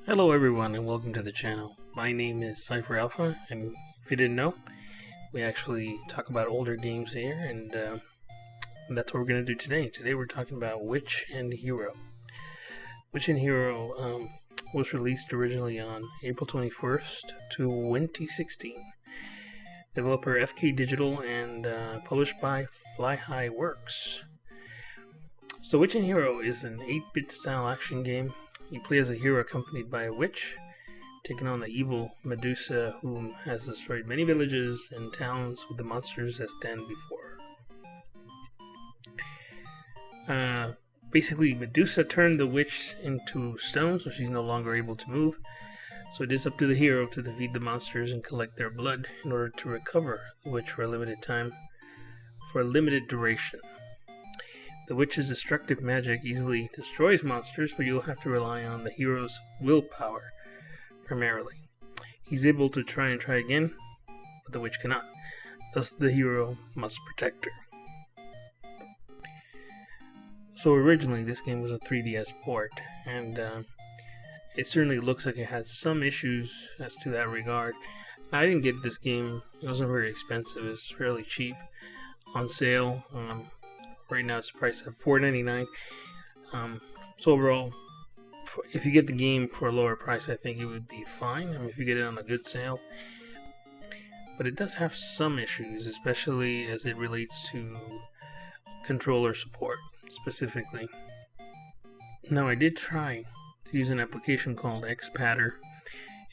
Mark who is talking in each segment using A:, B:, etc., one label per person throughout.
A: Hello everyone and welcome to the channel. My name is Cypher Alpha, and if you didn't know, we actually talk about older games here, and that's what we're going to do today. Today we're talking about Witch and Hero. Witch and Hero was released originally on April 21st, 2016. Developer FK Digital and published by Fly High Works. So Witch and Hero is an 8-bit style action game. You play as a hero accompanied by a witch, taking on the evil Medusa, whom has destroyed many villages and towns with the monsters that stand before her. Basically, Medusa turned the witch into stone, so she's no longer able to move. So it is up to the hero to defeat the monsters and collect their blood in order to recover the witch for a limited time, for a limited duration. The witch's destructive magic easily destroys monsters, but you'll have to rely on the hero's willpower, primarily. He's able to try again, but the witch cannot. Thus, the hero must protect her. So originally, this game was a 3DS port, and it certainly looks like it has some issues as to that regard. I didn't get this game. It wasn't very expensive. It's fairly cheap on sale. Right now it's priced at $4.99. So overall, if you get the game for a lower price, I think it would be fine. I mean, if you get it on a good sale. But it does have some issues, especially as it relates to controller support, specifically. Now, I did try to use an application called Xpadder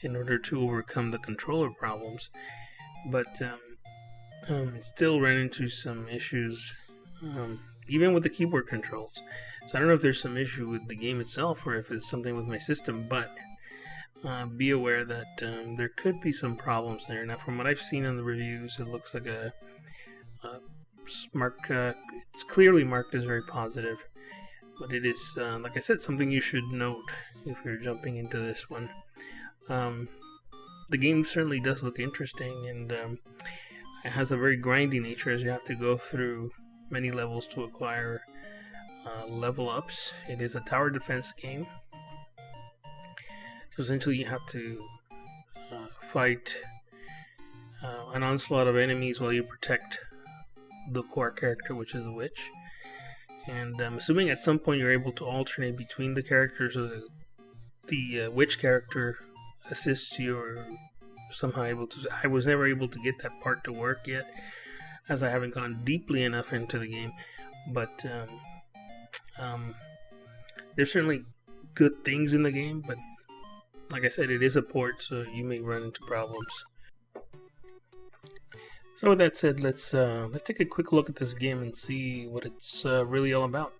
A: in order to overcome the controller problems, but it still ran into some issues. Even with the keyboard controls. So I don't know if there's some issue with the game itself or if it's something with my system, but be aware that there could be some problems there. Now, from what I've seen in the reviews, it looks like it's clearly marked as very positive, but it is, like I said, something you should note if you're jumping into this one. The game certainly does look interesting, and it has a very grindy nature, as you have to go through many levels to acquire level ups. It is a tower defense game, so essentially you have to fight an onslaught of enemies while you protect the core character, which is the witch. And I'm assuming at some point you're able to alternate between the characters, or the witch character assists you, or somehow able to. I was never able to get that part to work yet, as I haven't gone deeply enough into the game, but there's certainly good things in the game, but like I said, it is a port, so you may run into problems. So with that said, let's take a quick look at this game and see what it's really all about.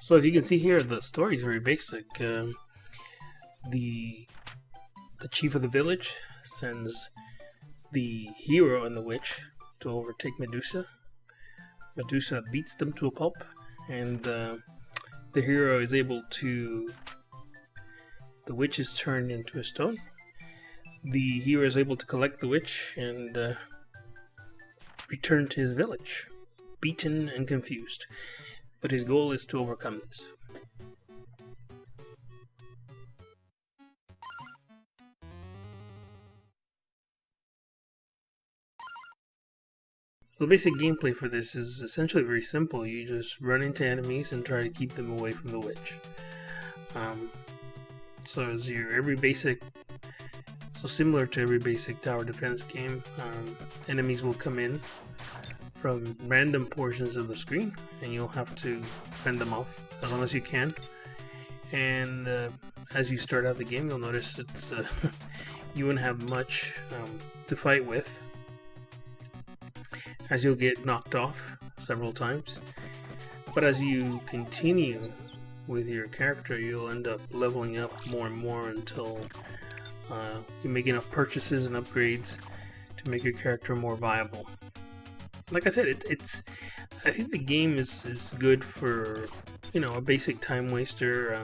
A: So as you can see here, the story is very basic. The chief of the village sends the hero and the witch to overtake Medusa. Medusa beats them to a pulp, and the hero is able to... The witch is turned into a stone. The hero is able to collect the witch and return to his village, beaten and confused. But his goal is to overcome this. The basic gameplay for this is essentially very simple. You just run into enemies and try to keep them away from the witch. So similar to every basic tower defense game, enemies will come in from random portions of the screen, and you'll have to fend them off as long as you can. And as you start out the game, you'll notice it's you won't have much to fight with, as you'll get knocked off several times. But as you continue with your character, you'll end up leveling up more and more until you make enough purchases and upgrades to make your character more viable. Like I said, I think the game is good for, a basic time waster.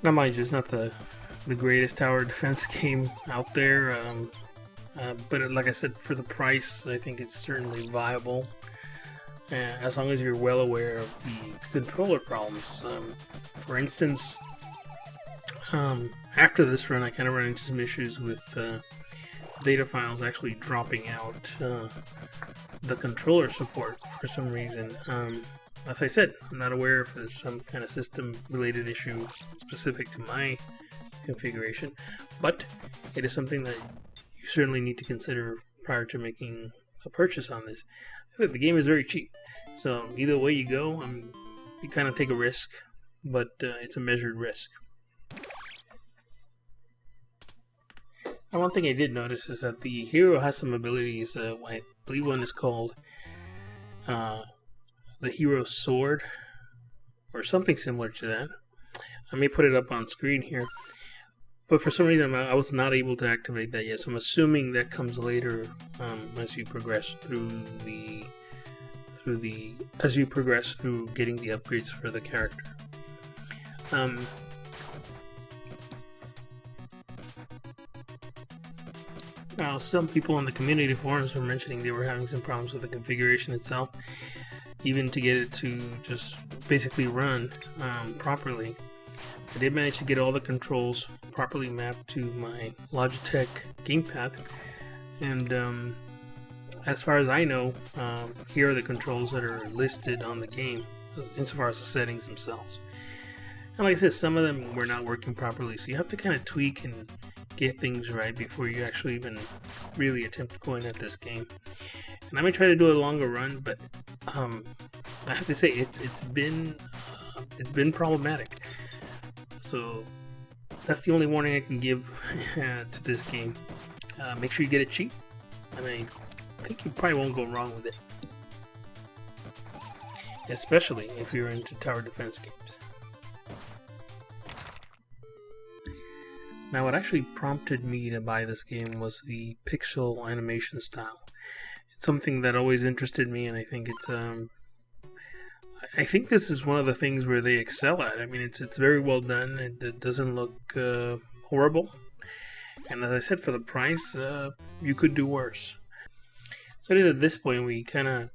A: Now, mind you, it's not the greatest tower defense game out there, but like I said, for the price, I think it's certainly viable. As long as you're well aware of the controller problems. For instance, after this run, I kind of ran into some issues with data files actually dropping out the controller support for some reason. As I said, I'm not aware if there's some kind of system-related issue specific to my configuration, but it is something that you certainly need to consider prior to making a purchase on this. As I said, the game is very cheap, so either way you go, you kind of take a risk, but it's a measured risk. Now, one thing I did notice is that the hero has some abilities. I believe one is called the Hero's Sword, or something similar to that. I may put it up on screen here, but for some reason I was not able to activate that yet, so I'm assuming that comes later as you progress through getting the upgrades for the character. Now, some people on the community forums were mentioning they were having some problems with the configuration itself, even to get it to just basically run properly. I did manage to get all the controls properly mapped to my Logitech gamepad, and as far as I know, here are the controls that are listed on the game, insofar as the settings themselves. And like I said, some of them were not working properly, so you have to kind of tweak and get things right before you actually even really attempt going at this game. And I may try to do a longer run, but I have to say it's been problematic. So that's the only warning I can give to this game. Make sure you get it cheap, and I think you probably won't go wrong with it, especially if you're into tower defense games. Now, what actually prompted me to buy this game was the pixel animation style. It's something that always interested me, and I think it's I think this is one of the things where they excel at. I mean, it's very well done. It doesn't look horrible, and as I said, for the price, you could do worse. So it is at this point we kind of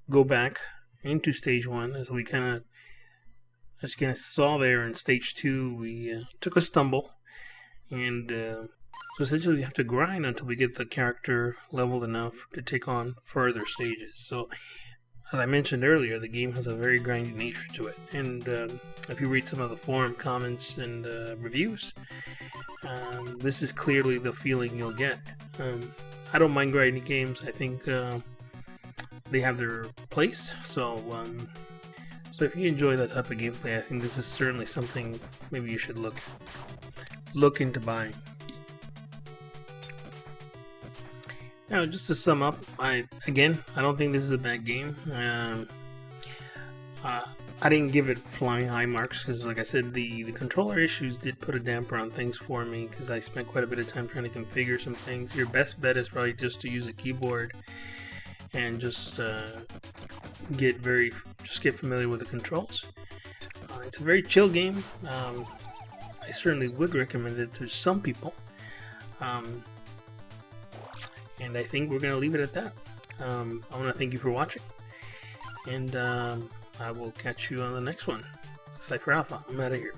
A: go back into stage 1, as we kind of, as you kind of saw there in stage 2, we took a stumble. And so essentially we have to grind until we get the character leveled enough to take on further stages. So as I mentioned earlier, the game has a very grindy nature to it. And if you read some of the forum comments and reviews, this is clearly the feeling you'll get. I don't mind grinding games. I think they have their place. So if you enjoy that type of gameplay, I think this is certainly something maybe you should look into buying. Now, just to sum up, I don't think this is a bad game. I didn't give it flying high marks because, like I said, the controller issues did put a damper on things for me because I spent quite a bit of time trying to configure some things. Your best bet is probably just to use a keyboard and just get familiar with the controls. It's a very chill game. I certainly would recommend it to some people. And I think we're going to leave it at that. I want to thank you for watching. And I will catch you on the next one. Cypher Alpha, I'm out of here.